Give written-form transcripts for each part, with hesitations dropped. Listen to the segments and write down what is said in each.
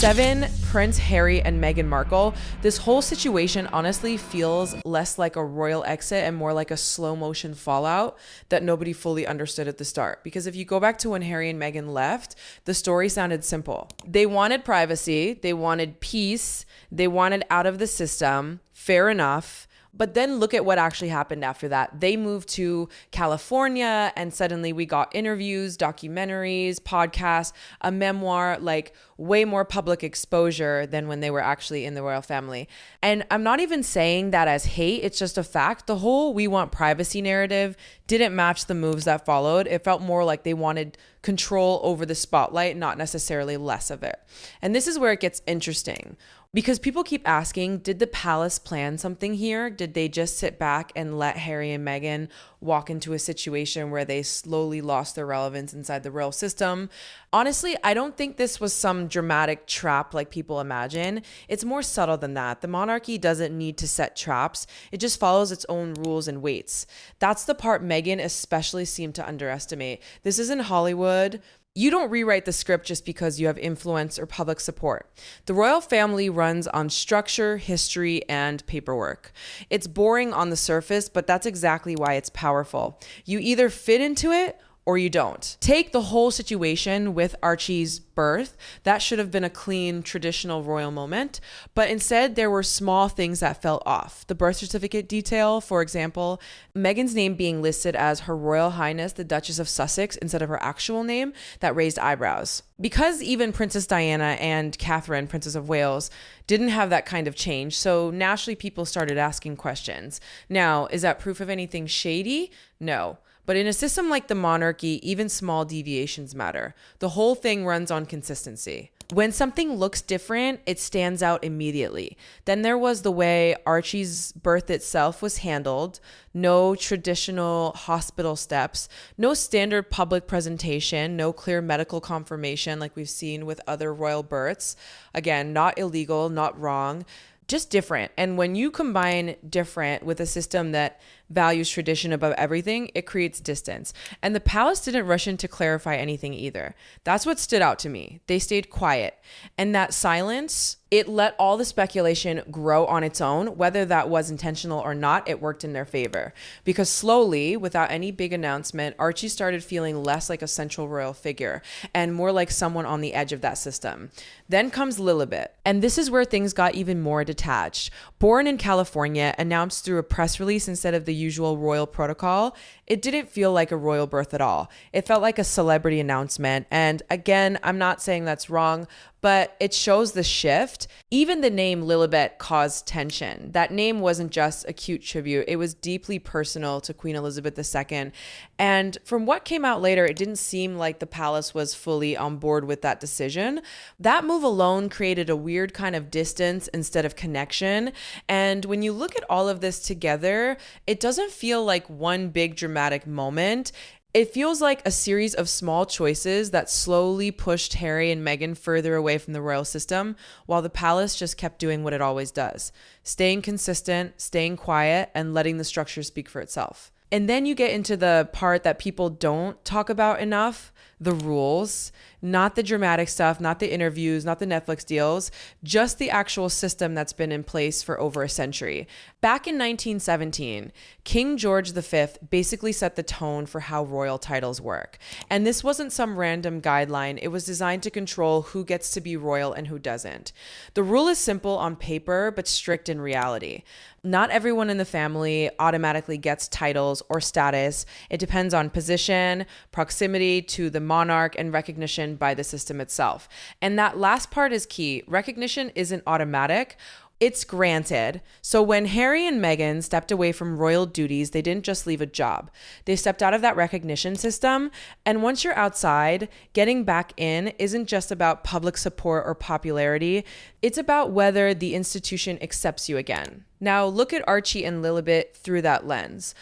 7, Prince Harry and Meghan Markle. This whole situation honestly feels less like a royal exit and more like a slow motion fallout that nobody fully understood at the start. Because if you go back to when Harry and Meghan left, the story sounded simple. They wanted privacy, they wanted peace, they wanted out of the system. Fair enough. But then look at what actually happened after that. They moved to California and suddenly we got interviews, documentaries, podcasts, a memoir, like way more public exposure than when they were actually in the royal family. And I'm not even saying that as hate, it's just a fact. The whole we want privacy narrative didn't match the moves that followed. It felt more like they wanted control over the spotlight, not necessarily less of it. And this is where it gets interesting. Because people keep asking, did the palace plan something here? Did they just sit back and let Harry and Meghan walk into a situation where they slowly lost their relevance inside the royal system? Honestly, I don't think this was some dramatic trap like people imagine. It's more subtle than that. The monarchy doesn't need to set traps. It just follows its own rules and weights. That's the part Meghan especially seemed to underestimate. This isn't Hollywood. You don't rewrite the script just because you have influence or public support. The royal family runs on structure, history, and paperwork. It's boring on the surface, but that's exactly why it's powerful. You either fit into it or you don't. Take the whole situation with Archie's birth. That should have been a clean, traditional royal moment, but instead there were small things that fell off. The birth certificate detail, for example, Meghan's name being listed as Her Royal Highness, the Duchess of Sussex, instead of her actual name, that raised eyebrows. Because even Princess Diana and Catherine, Princess of Wales, didn't have that kind of change, so naturally people started asking questions. Now, is that proof of anything shady? No. But in a system like the monarchy, even small deviations matter. The whole thing runs on consistency. When something looks different, it stands out immediately. Then there was the way Archie's birth itself was handled. No traditional hospital steps, no standard public presentation, no clear medical confirmation like we've seen with other royal births. Again, not illegal, not wrong, just different. And when you combine different with a system that values tradition above everything, it creates distance. And the palace didn't rush in to clarify anything either. That's what stood out to me. They stayed quiet. And that silence, it let all the speculation grow on its own. Whether that was intentional or not, it worked in their favor. Because slowly, without any big announcement, Archie started feeling less like a central royal figure and more like someone on the edge of that system. Then comes Lilibet. And this is where things got even more detached. Born in California, announced through a press release instead of the usual royal protocol, it didn't feel like a royal birth at all. It felt like a celebrity announcement. And again, I'm not saying that's wrong, but it shows the shift. Even the name Lilibet caused tension. That name wasn't just a cute tribute. It was deeply personal to Queen Elizabeth II. And from what came out later, it didn't seem like the palace was fully on board with that decision. That move alone created a weird kind of distance instead of connection. And when you look at all of this together, it doesn't feel like one big dramatic moment. It feels like a series of small choices that slowly pushed Harry and Meghan further away from the royal system, while the palace just kept doing what it always does, staying consistent, staying quiet, and letting the structure speak for itself. And then you get into the part that people don't talk about enough, the rules, not the dramatic stuff, not the interviews, not the Netflix deals, just the actual system that's been in place for over a century. Back in 1917, King George V basically set the tone for how royal titles work. And this wasn't some random guideline. It was designed to control who gets to be royal and who doesn't. The rule is simple on paper, but strict in reality. Not everyone in the family automatically gets titles or status. It depends on position, proximity to the monarch, and recognition by the system itself. And that last part is key. Recognition isn't automatic. It's granted. So when Harry and Meghan stepped away from royal duties, they didn't just leave a job. They stepped out of that recognition system. And once you're outside, getting back in isn't just about public support or popularity. It's about whether the institution accepts you again. Now look at Archie and Lilibet through that lens.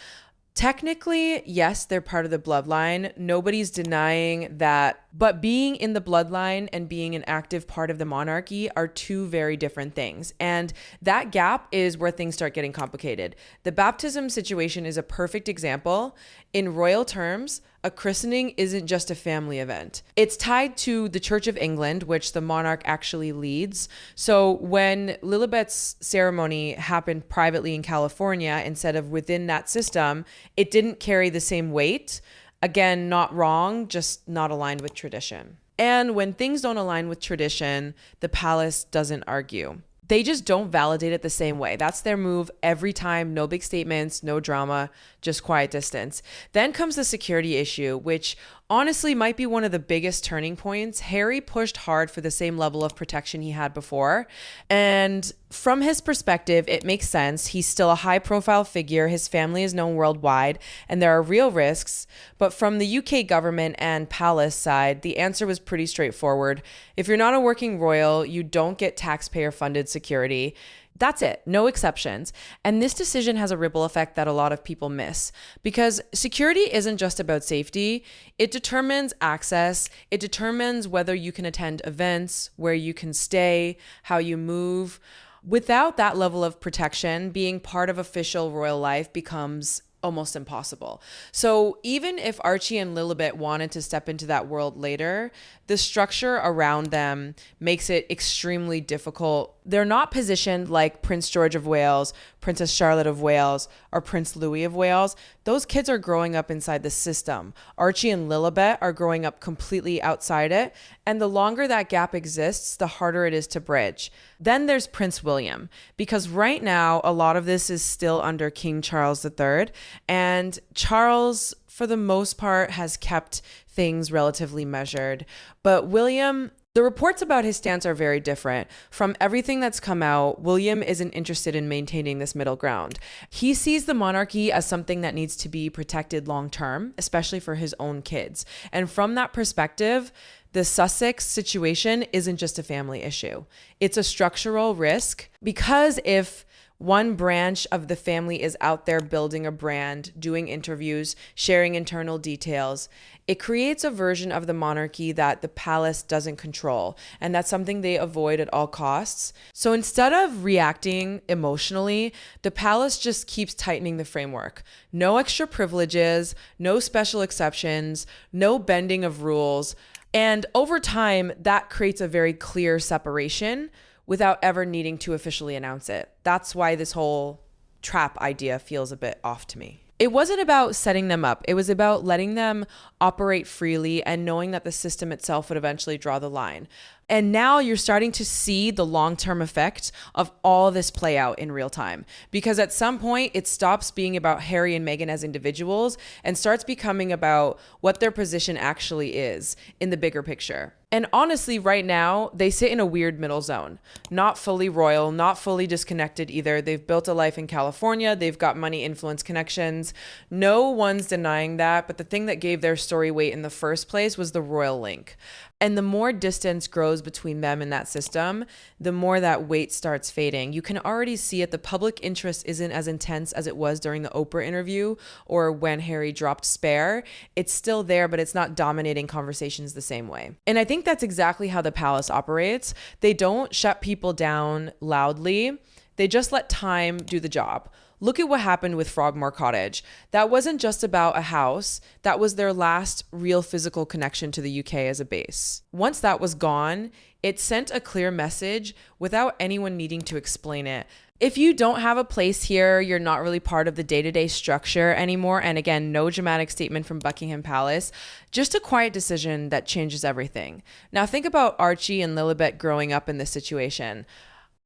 Technically, yes, they're part of the bloodline. Nobody's denying that. But being in the bloodline and being an active part of the monarchy are two very different things. And that gap is where things start getting complicated. The baptism situation is a perfect example. In royal terms, a christening isn't just a family event. It's tied to the Church of England, which the monarch actually leads. So when Lilibet's ceremony happened privately in California instead of within that system, it didn't carry the same weight. Again, not wrong, just not aligned with tradition. And when things don't align with tradition, the palace doesn't argue. They just don't validate it the same way. That's their move every time. No big statements, no drama, just quiet distance. Then comes the security issue, which honestly might be one of the biggest turning points. Harry pushed hard for the same level of protection he had before. And from his perspective, it makes sense. He's still a high profile figure. His family is known worldwide and there are real risks. But from the UK government and palace side, the answer was pretty straightforward. If you're not a working royal, you don't get taxpayer funded security. That's it. No exceptions. And this decision has a ripple effect that a lot of people miss because security isn't just about safety. It determines access. It determines whether you can attend events, where you can stay, how you move. Without that level of protection, being part of official royal life becomes almost impossible. So even if Archie and Lilibet wanted to step into that world later, the structure around them makes it extremely difficult. They're not positioned like Prince George of Wales, Princess Charlotte of Wales, or Prince Louis of Wales. Those kids are growing up inside the system. Archie and Lilibet are growing up completely outside it. And the longer that gap exists, the harder it is to bridge. Then there's Prince William, because right now, a lot of this is still under King Charles III. And Charles, for the most part, has kept things relatively measured. But William, the reports about his stance are very different. From everything that's come out, William isn't interested in maintaining this middle ground. He sees the monarchy as something that needs to be protected long term, especially for his own kids. And from that perspective, the Sussex situation isn't just a family issue. It's a structural risk because if one branch of the family is out there building a brand, doing interviews, sharing internal details, it creates a version of the monarchy that the palace doesn't control. And that's something they avoid at all costs. So instead of reacting emotionally, the palace just keeps tightening the framework. No extra privileges, no special exceptions, no bending of rules. And over time, that creates a very clear separation without ever needing to officially announce it. That's why this whole trap idea feels a bit off to me. It wasn't about setting them up. It was about letting them operate freely and knowing that the system itself would eventually draw the line. And now you're starting to see the long-term effect of all this play out in real time. Because at some point, it stops being about Harry and Meghan as individuals and starts becoming about what their position actually is in the bigger picture. And honestly, right now, they sit in a weird middle zone. Not fully royal, not fully disconnected either. They've built a life in California. They've got money, influence, connections. No one's denying that. But the thing that gave their story weight in the first place was the royal link. And the more distance grows between them and that system, the more that weight starts fading. You can already see it. The public interest isn't as intense as it was during the Oprah interview or when Harry dropped Spare. It's still there, but it's not dominating conversations the same way. And I think that's exactly how the palace operates. They don't shut people down loudly. They just let time do the job. Look at what happened with Frogmore Cottage. That wasn't just about a house. That was their last real physical connection to the UK as a base. Once that was gone, it sent a clear message without anyone needing to explain it. If you don't have a place here, you're not really part of the day-to-day structure anymore. And again, no dramatic statement from Buckingham Palace, just a quiet decision that changes everything. Now think about Archie and Lilibet growing up in this situation.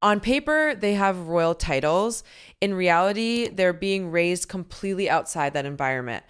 On paper, they have royal titles. In reality, they're being raised completely outside that environment.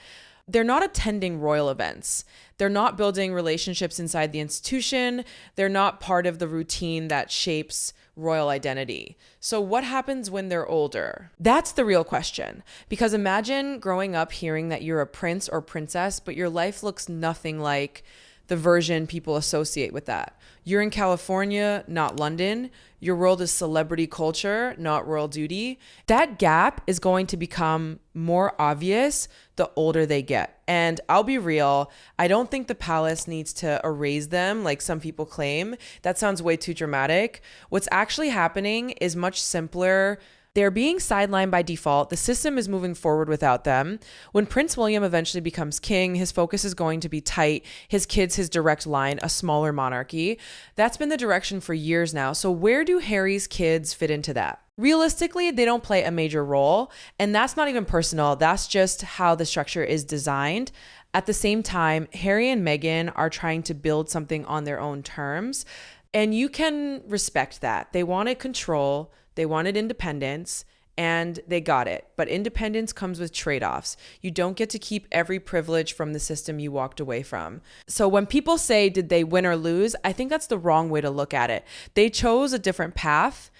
They're not attending royal events. They're not building relationships inside the institution. They're not part of the routine that shapes royal identity. So what happens when they're older? That's the real question. Because imagine growing up hearing that you're a prince or princess, but your life looks nothing like the version people associate with that. You're in California, not London. Your world is celebrity culture, not royal duty. That gap is going to become more obvious the older they get. And I'll be real, I don't think the palace needs to erase them like some people claim. That sounds way too dramatic. What's actually happening is much simpler They're being sidelined by default. The system is moving forward without them. When Prince William eventually becomes king, his focus is going to be tight, his kids, his direct line, a smaller monarchy. That's been the direction for years now. So where do Harry's kids fit into that? Realistically, they don't play a major role, and that's not even personal. That's just how the structure is designed. At the same time, Harry and Meghan are trying to build something on their own terms, and you can respect that. They wanted control, they wanted independence, and they got it. But independence comes with trade-offs. You don't get to keep every privilege from the system you walked away from. So when people say, did they win or lose? I think that's the wrong way to look at it. They chose a different path,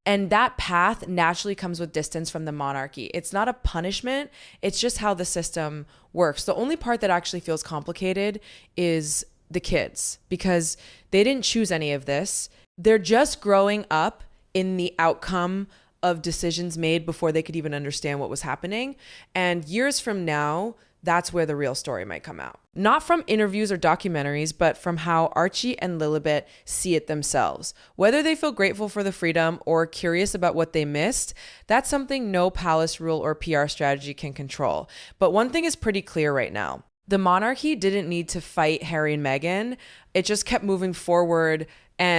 and that path naturally comes with distance from the monarchy. It's not a punishment. It's just how the system works. The only part that actually feels complicated is the kids, because they didn't choose any of this. They're just growing up in the outcome of decisions made before they could even understand what was happening. And years from now, that's where the real story might come out. Not from interviews or documentaries, but from how Archie and Lilibet see it themselves. Whether they feel grateful for the freedom or curious about what they missed, that's something no palace rule or PR strategy can control. But one thing is pretty clear right now. The monarchy didn't need to fight Harry and Meghan. It just kept moving forward, and